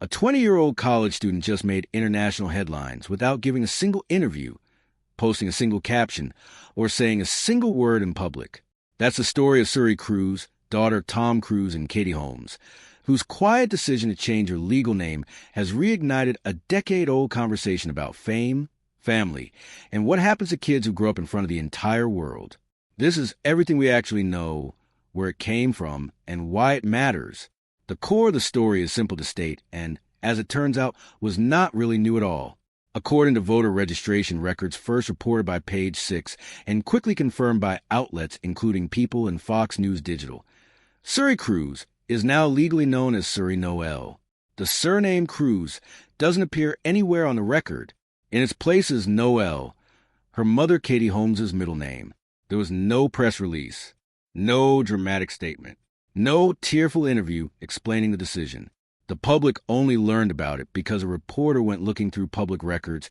A 20-year-old college student just made international headlines without giving a single interview, posting a single caption, or saying a single word in public. That's the story of Suri Cruz, daughter of Tom Cruise and Katie Holmes, whose quiet decision to change her legal name has reignited a decade-old conversation about fame, family, and what happens to kids who grow up in front of the entire world. This is everything we actually know, where it came from, and why it matters. The core of the story is simple to state, and, as it turns out, was not really new at all. According to voter registration records first reported by Page 6 and quickly confirmed by outlets including People and Fox News Digital, Suri Cruz is now legally known as Suri Noel. The surname Cruz doesn't appear anywhere on the record. In its place is Noel, her mother Katie Holmes' middle name. There was no press release, no dramatic statement, no tearful interview explaining the decision. The public only learned about it because a reporter went looking through public records,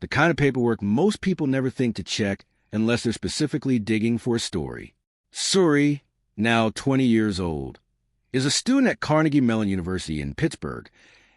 the kind of paperwork most people never think to check unless they're specifically digging for a story. Suri, now 20 years old, is a student at Carnegie Mellon University in Pittsburgh,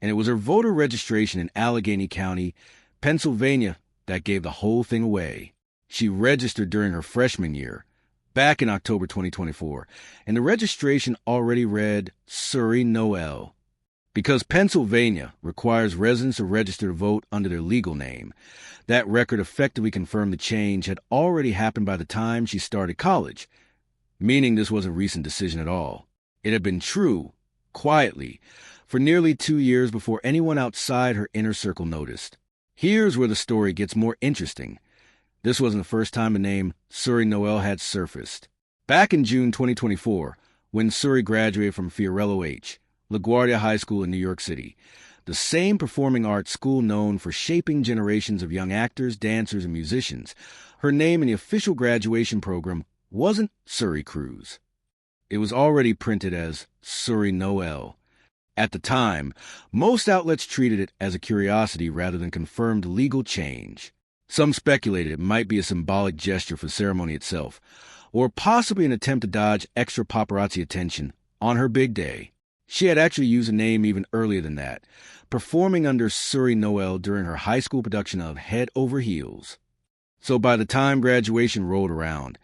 and it was her voter registration in Allegheny County, Pennsylvania, that gave the whole thing away. She registered during her freshman year, back in October 2024, and the registration already read Suri Noel. Because Pennsylvania requires residents to register to vote under their legal name, that record effectively confirmed the change had already happened by the time she started college, meaning this wasn't a recent decision at all. It had been true, quietly, for nearly 2 years before anyone outside her inner circle noticed. Here's where the story gets more interesting. This wasn't the first time the name Suri Noel had surfaced. Back in June 2024, when Suri graduated from Fiorello H., LaGuardia High School in New York City, the same performing arts school known for shaping generations of young actors, dancers, and musicians, her name in the official graduation program wasn't Suri Cruz. It was already printed as Suri Noel. At the time, most outlets treated it as a curiosity rather than confirmed legal change. Some speculated it might be a symbolic gesture for the ceremony itself, or possibly an attempt to dodge extra paparazzi attention on her big day. She had actually used a name even earlier than that, performing under Suri Noel during her high school production of Head Over Heels. So by the time graduation rolled around,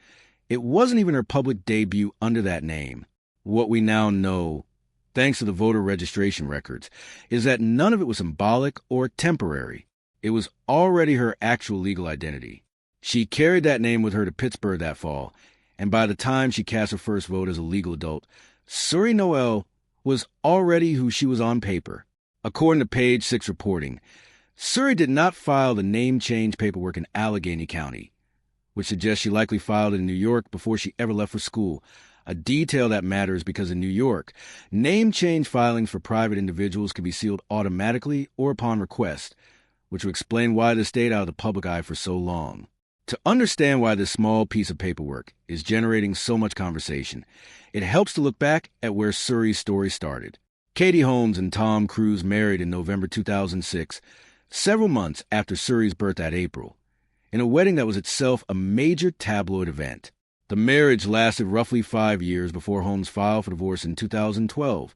it wasn't even her public debut under that name. What we now know, thanks to the voter registration records, is that none of it was symbolic or temporary. It was already her actual legal identity. She carried that name with her to Pittsburgh that fall, and by the time she cast her first vote as a legal adult, Suri Noel was already who she was on paper. According to Page 6 reporting, Suri did not file the name change paperwork in Allegheny County, which suggests she likely filed it in New York before she ever left for school, a detail that matters because in New York, name change filings for private individuals can be sealed automatically or upon request, which will explain why this stayed out of the public eye for so long. To understand why this small piece of paperwork is generating so much conversation, it helps to look back at where Suri's story started. Katie Holmes and Tom Cruise married in November 2006, several months after Suri's birth that April, in a wedding that was itself a major tabloid event. The marriage lasted roughly 5 years before Holmes filed for divorce in 2012,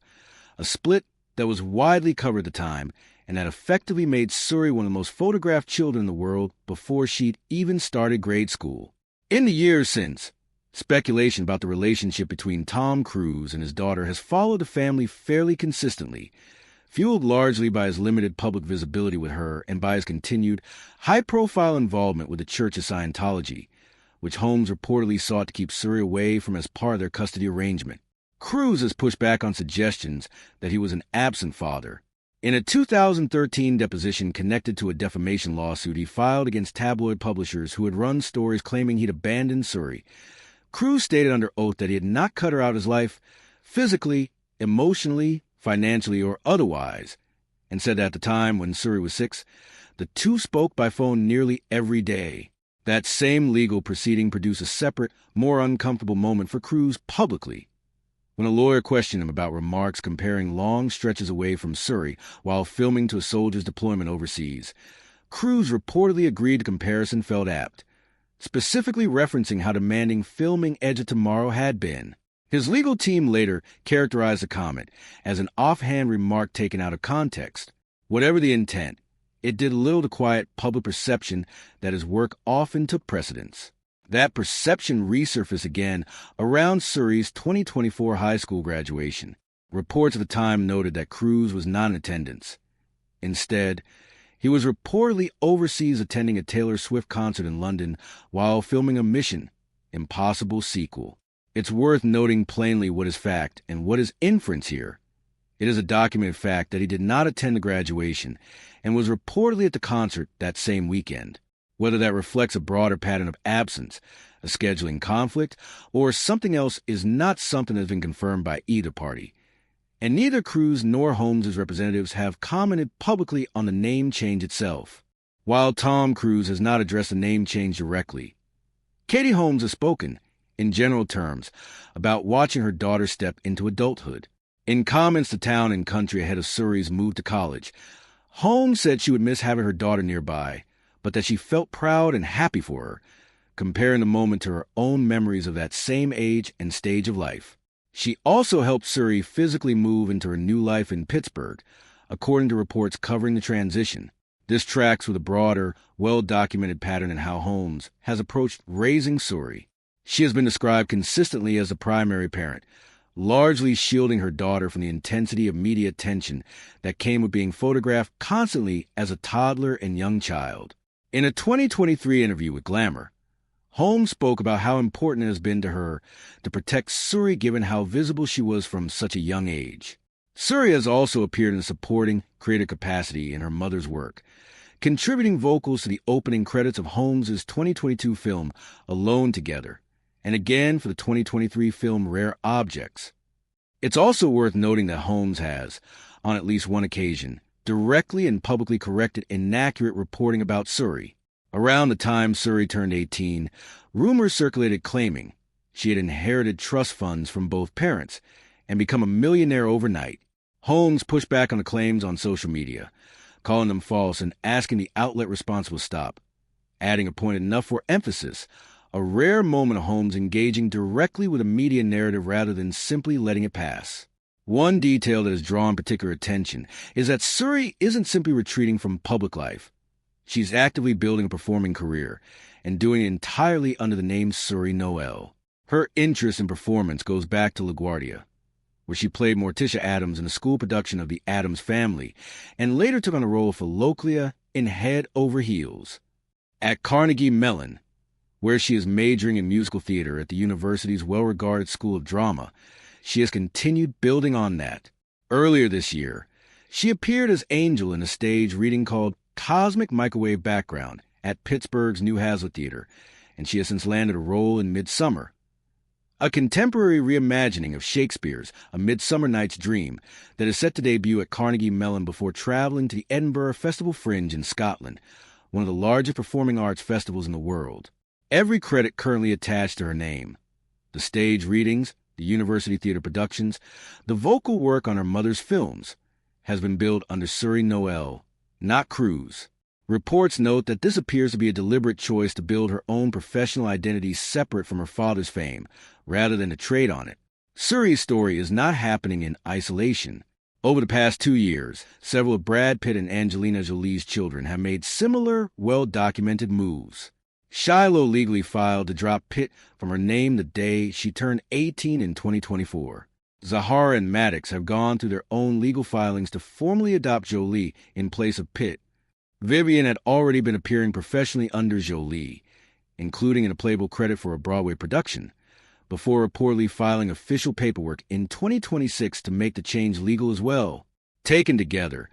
a split that was widely covered at the time and that effectively made Suri one of the most photographed children in the world before she'd even started grade school. In the years since, speculation about the relationship between Tom Cruise and his daughter has followed the family fairly consistently, fueled largely by his limited public visibility with her and by his continued high-profile involvement with the Church of Scientology, which Holmes reportedly sought to keep Suri away from as part of their custody arrangement. Cruise has pushed back on suggestions that he was an absent father. In a 2013 deposition connected to a defamation lawsuit he filed against tabloid publishers who had run stories claiming he'd abandoned Suri, Cruise stated under oath that he had not cut her out of his life physically, emotionally, financially, or otherwise, and said that at the time when Suri was 6, the two spoke by phone nearly every day. That same legal proceeding produced a separate, more uncomfortable moment for Cruise publicly, when a lawyer questioned him about remarks comparing long stretches away from Suri while filming to a soldier's deployment overseas. Cruise reportedly agreed the comparison felt apt, specifically referencing how demanding filming Edge of Tomorrow had been. His legal team later characterized the comment as an offhand remark taken out of context. Whatever the intent, it did little to quiet public perception that his work often took precedence. That perception resurfaced again around Suri's 2024 high school graduation. Reports at the time noted that Cruz was not in attendance. Instead, he was reportedly overseas attending a Taylor Swift concert in London while filming a Mission Impossible sequel. It's worth noting plainly what is fact and what is inference here. It is a documented fact that he did not attend the graduation and was reportedly at the concert that same weekend. Whether that reflects a broader pattern of absence, a scheduling conflict, or something else is not something that has been confirmed by either party. And neither Cruz nor Holmes' representatives have commented publicly on the name change itself. While Tom Cruise has not addressed the name change directly, Katie Holmes has spoken, in general terms, about watching her daughter step into adulthood. In comments to Town and Country ahead of Suri's move to college, Holmes said she would miss having her daughter nearby, but that she felt proud and happy for her, comparing the moment to her own memories of that same age and stage of life. She also helped Suri physically move into her new life in Pittsburgh, according to reports covering the transition. This tracks with a broader, well-documented pattern in how Holmes has approached raising Suri. She has been described consistently as a primary parent, largely shielding her daughter from the intensity of media attention that came with being photographed constantly as a toddler and young child. In a 2023 interview with Glamour, Holmes spoke about how important it has been to her to protect Suri given how visible she was from such a young age. Suri has also appeared in a supporting, creative capacity in her mother's work, contributing vocals to the opening credits of Holmes' 2022 film Alone Together, and again for the 2023 film Rare Objects. It's also worth noting that Holmes has, on at least one occasion, directly and publicly corrected inaccurate reporting about Suri. Around the time Suri turned 18, rumors circulated claiming she had inherited trust funds from both parents and become a millionaire overnight. Holmes pushed back on the claims on social media, calling them false and asking the outlet responsible to stop, adding a point enough for emphasis, a rare moment of Holmes engaging directly with a media narrative rather than simply letting it pass. One detail that has drawn particular attention is that Suri isn't simply retreating from public life. She's actively building a performing career and doing it entirely under the name Suri Noel. Her interest in performance goes back to LaGuardia, where she played Morticia Addams in a school production of The Addams Family and later took on the role of Philoclea in Head Over Heels. At Carnegie Mellon, where she is majoring in musical theater at the university's well-regarded School of Drama, she has continued building on that. Earlier this year, she appeared as Angel in a stage reading called Cosmic Microwave Background at Pittsburgh's New Hazlitt Theater, and she has since landed a role in Midsummer, a contemporary reimagining of Shakespeare's A Midsummer Night's Dream that is set to debut at Carnegie Mellon before traveling to the Edinburgh Festival Fringe in Scotland, one of the largest performing arts festivals in the world. Every credit currently attached to her name: the stage readings, the university theater productions, the vocal work on her mother's films, has been billed under Suri Noel, not Cruz. Reports note that this appears to be a deliberate choice to build her own professional identity separate from her father's fame, rather than to trade on it. Suri's story is not happening in isolation. Over the past 2 years, several of Brad Pitt and Angelina Jolie's children have made similar, well-documented moves. Shiloh legally filed to drop Pitt from her name the day she turned 18 in 2024. Zahara and Maddox have gone through their own legal filings to formally adopt Jolie in place of Pitt. Vivian had already been appearing professionally under Jolie, including in a playable credit for a Broadway production, before reportedly filing official paperwork in 2026 to make the change legal as well. Taken together,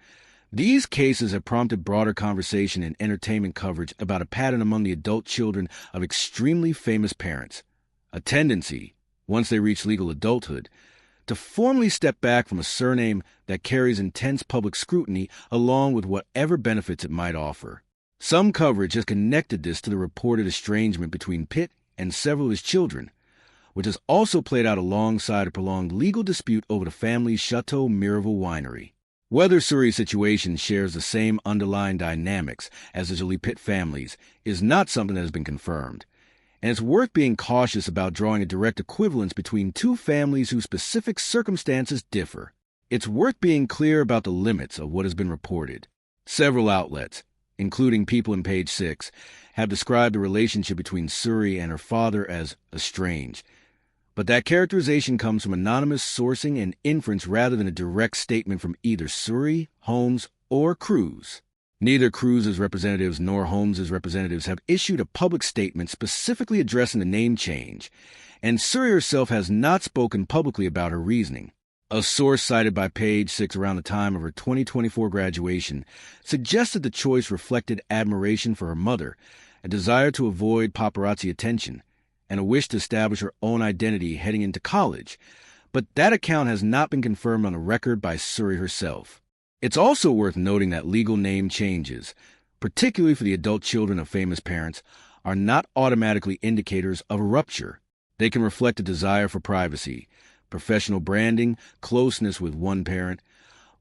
these cases have prompted broader conversation and entertainment coverage about a pattern among the adult children of extremely famous parents, a tendency, once they reach legal adulthood, to formally step back from a surname that carries intense public scrutiny along with whatever benefits it might offer. Some coverage has connected this to the reported estrangement between Pitt and several of his children, which has also played out alongside a prolonged legal dispute over the family's Chateau Miraval winery. Whether Suri's situation shares the same underlying dynamics as the Jolie Pitt family's is not something that has been confirmed, And it's worth being cautious about drawing a direct equivalence between two families whose specific circumstances differ. It's worth being clear about the limits of what has been reported. Several outlets, including People in Page 6, have described the relationship between Suri and her father as estranged. But that characterization comes from anonymous sourcing and inference rather than a direct statement from either Suri, Holmes, or Cruz. Neither Cruz's representatives nor Holmes's representatives have issued a public statement specifically addressing the name change, and Suri herself has not spoken publicly about her reasoning. A source cited by Page 6 around the time of her 2024 graduation suggested the choice reflected admiration for her mother, a desire to avoid paparazzi attention, and a wish to establish her own identity heading into college, but that account has not been confirmed on the record by Suri herself. It's also worth noting that legal name changes, particularly for the adult children of famous parents, are not automatically indicators of a rupture. They can reflect a desire for privacy, professional branding, closeness with one parent,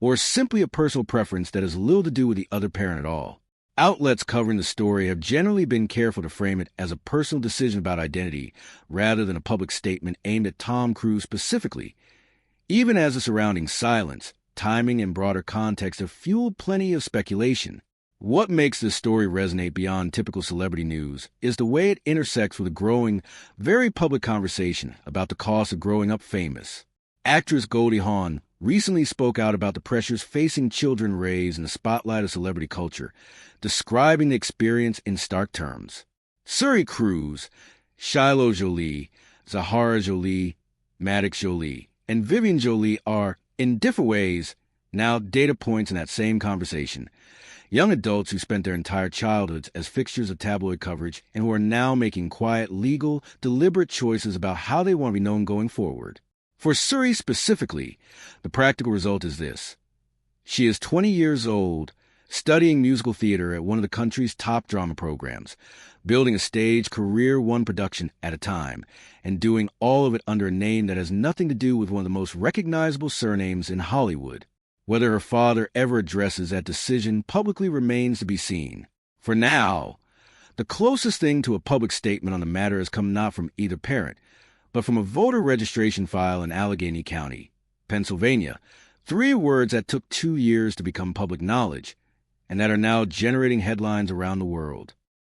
or simply a personal preference that has little to do with the other parent at all. Outlets covering the story have generally been careful to frame it as a personal decision about identity rather than a public statement aimed at Tom Cruise specifically, even as the surrounding silence, timing, and broader context have fueled plenty of speculation. What makes this story resonate beyond typical celebrity news is the way it intersects with a growing, very public conversation about the cost of growing up famous. Actress Goldie Hawn recently spoke out about the pressures facing children raised in the spotlight of celebrity culture, describing the experience in stark terms. Suri Cruise, Shiloh Jolie, Zahara Jolie, Maddox Jolie, and Vivian Jolie are, in different ways, now data points in that same conversation. Young adults who spent their entire childhoods as fixtures of tabloid coverage and who are now making quiet, legal, deliberate choices about how they want to be known going forward. For Suri specifically, the practical result is this. She is 20 years old, studying musical theater at one of the country's top drama programs, building a stage career one production at a time, and doing all of it under a name that has nothing to do with one of the most recognizable surnames in Hollywood. Whether her father ever addresses that decision publicly remains to be seen. For now, the closest thing to a public statement on the matter has come not from either parent, but from a voter registration file in Allegheny County, Pennsylvania, 3 words that took 2 years to become public knowledge, and that are now generating headlines around the world.